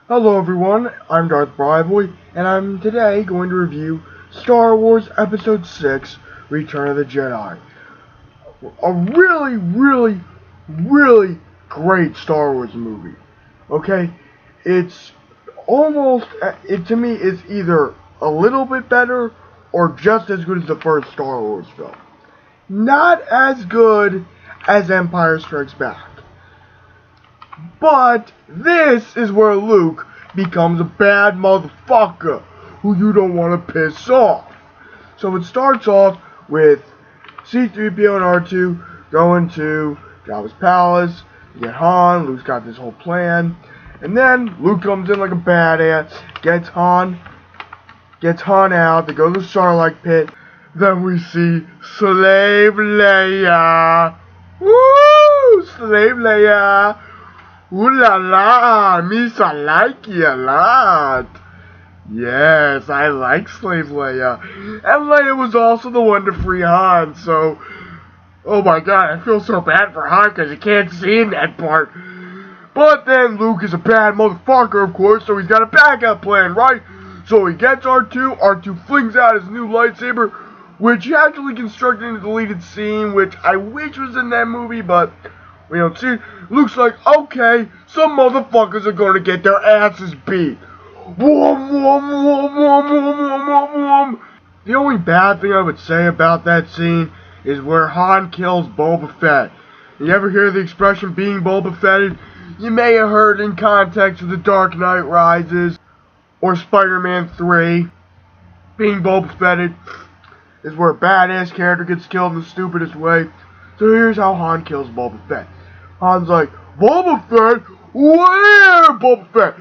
Hello everyone, I'm Darth Bryboy, and I'm today going to review Star Wars Episode 6, Return of the Jedi. A really great Star Wars movie. Okay? It's to me, it's either a little bit better or just as good as the first Star Wars film. Not as good as Empire Strikes Back. But this is where Luke becomes a bad motherfucker who you don't want to piss off. So it starts off with C-3PO and R2 going to Jabba's palace to get Han. Luke's got this whole plan. And then Luke comes in like a badass, gets Han out, they go to the Sarlacc pit. Then we see Slave Leia. Woo! Slave Leia. Ooh la la, Miss, I like you a lot. Yes, I like Slave Leia. And Leia was also the one to free Han, so... Oh my god, I feel so bad for Han because you can't see in that part. But then Luke is a bad motherfucker, of course, so he's got a backup plan, right? So he gets R2, R2 flings out his new lightsaber, which he actually constructed in a deleted scene, which I wish was in that movie, but... we don't see. Luke's like, okay, some motherfuckers are gonna get their asses beat. Whoom, whoom, whoom, whoom, whoom, whoom, whoom, whoom. The only bad thing I would say about that scene is where Han kills Boba Fett. You ever hear the expression being Boba Fetted? You may have heard in context of The Dark Knight Rises or Spider-Man 3. Being Boba Fetted is where a badass character gets killed in the stupidest way. So here's how Han kills Boba Fett. Han's like, Boba Fett? Where, Boba Fett?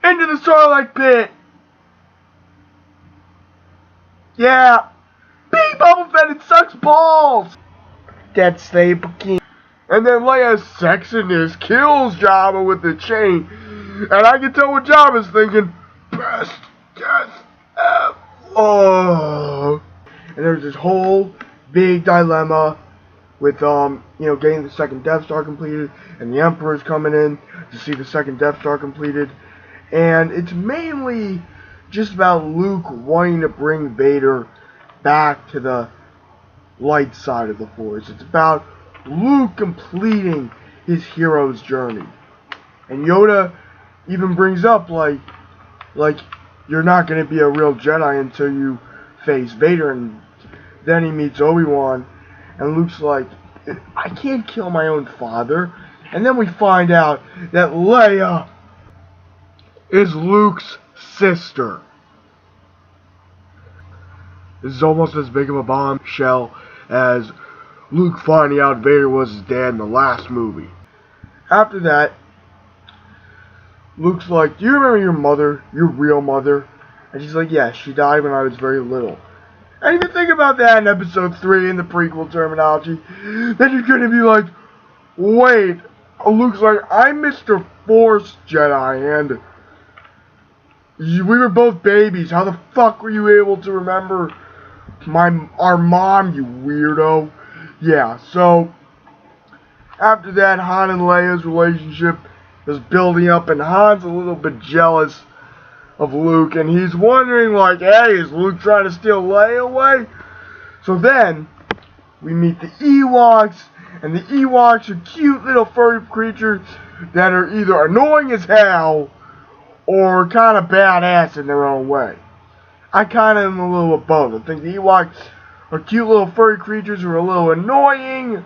Into the Sarlacc pit. Yeah. Being Boba Fett, it sucks balls. That's Slave King. And then Leia's sexiness kills Jabba with the chain. And I can tell what Jabba's thinking. Best death ever. Oh. And there's this whole big dilemma with getting the second Death Star completed, and the Emperor's coming in to see the second Death Star completed. And it's mainly just about Luke wanting to bring Vader back to the light side of the Force. It's about Luke completing his hero's journey. And Yoda even brings up like you're not going to be a real Jedi until you face Vader. And then he meets Obi-Wan, and Luke's like, I can't kill my own father. And then we find out that Leia is Luke's sister. This is almost as big of a bombshell as Luke finding out Vader was his dad in the last movie. After that, Luke's like, do you remember your mother, your real mother? And she's like, yeah, she died when I was very little. And if you think about that in episode 3 in the prequel terminology, then you're going to be like, wait, Luke's like, I'm Mr. Force Jedi, and we were both babies. How the fuck were you able to remember our mom, you weirdo? Yeah, so after that, Han and Leia's relationship is building up, and Han's a little bit jealous of Luke, and he's wondering, like, hey, is Luke trying to steal Leia away? So then, we meet the Ewoks, and the Ewoks are cute little furry creatures that are either annoying as hell or kind of badass in their own way. I kind of am a little of both. I think the Ewoks are cute little furry creatures who are a little annoying,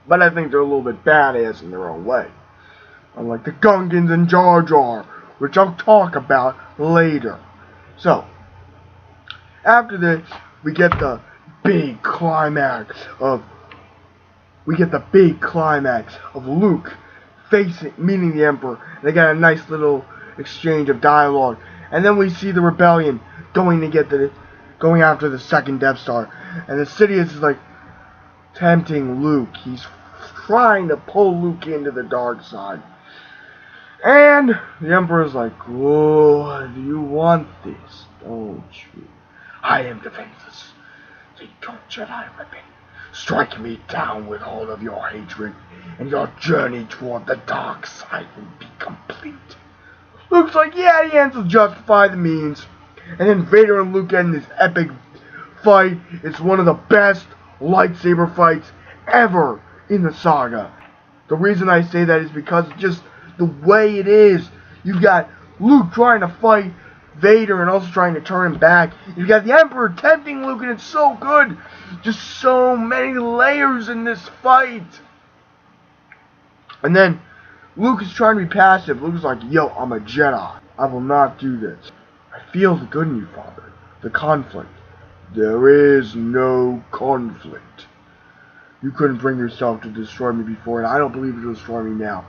but I think they're a little bit badass in their own way. Unlike the Gungans and Jar Jar, which I'll talk about later. So, after this, we get the big climax of Luke meeting the Emperor. They got a nice little exchange of dialogue, and then we see the rebellion going after the second Death Star, and the Sidious is like tempting Luke. He's trying to pull Luke into the dark side. And the Emperor's like, oh, do you want this, don't you? I am defenseless. Take your Jedi weapon. Strike me down with all of your hatred, and your journey toward the dark side will be complete. Luke's like, yeah, the ends will justify the means. And then Vader and Luke get in this epic fight. It's one of the best lightsaber fights ever in the saga. The reason I say that is because just the way it is. You've got Luke trying to fight Vader and also trying to turn him back. You've got the Emperor tempting Luke, and it's so good. Just so many layers in this fight. And then Luke is trying to be passive. Luke is like, yo, I'm a Jedi. I will not do this. I feel the good in you, Father. The conflict. There is no conflict. You couldn't bring yourself to destroy me before, and I don't believe you'll destroy me now.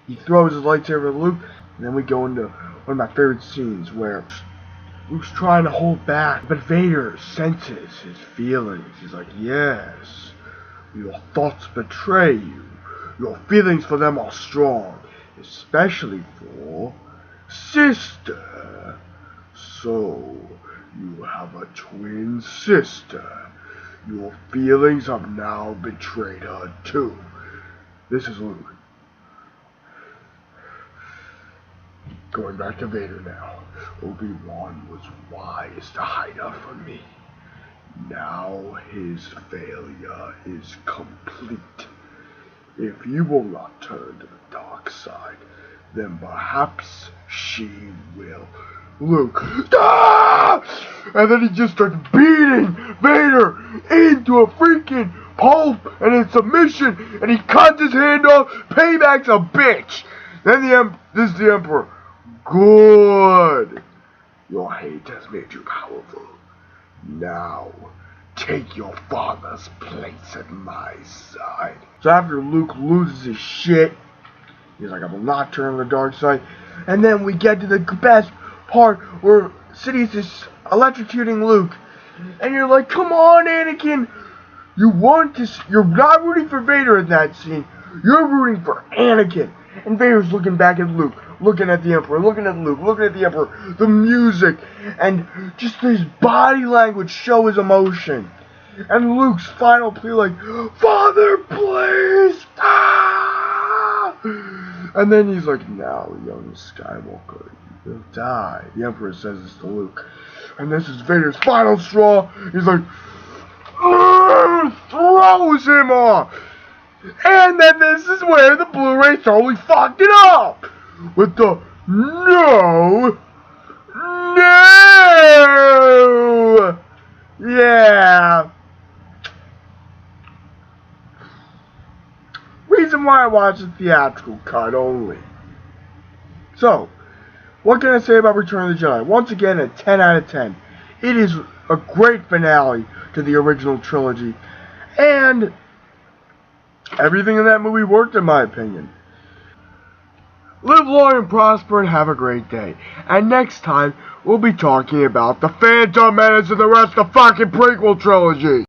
He throws his lightsaber at Luke, and then we go into one of my favorite scenes where Luke's trying to hold back, but Vader senses his feelings. He's like, yes, your thoughts betray you. Your feelings for them are strong, especially for sister. So, you have a twin sister. Your feelings have now betrayed her too. This is Luke. Going back to Vader now. Obi-Wan was wise to hide her from me. Now his failure is complete. If you will not turn to the dark side, then perhaps she will. Luke, ah! And then he just starts beating Vader into a freaking pulp and in submission, and he cuts his hand off. Payback's a bitch. Then this is the Emperor. Good. Your hate has made you powerful. Now, take your father's place at my side. So after Luke loses his shit, he's like, I will not turn to the dark side. And then we get to the best part where Sidious is electrocuting Luke. And you're like, come on, Anakin. You're not rooting for Vader in that scene. You're rooting for Anakin. And Vader's looking back at Luke, looking at the Emperor, looking at Luke, looking at the Emperor, the music, and just his body language show his emotion. And Luke's final plea like, Father, please! Ah! And then he's like, now, young Skywalker, you will die. The Emperor says this to Luke. And this is Vader's final straw. He's like, throws him off. And then this is where the Blu-ray totally fucked it up. With the no. Yeah. Reason why I watch the theatrical cut only. So, what can I say about Return of the Jedi? Once again, a 10 out of 10. It is a great finale to the original trilogy. And everything in that movie worked, in my opinion. Live long and prosper and have a great day. And next time, we'll be talking about The Phantom Menace and the rest of the fucking prequel trilogy.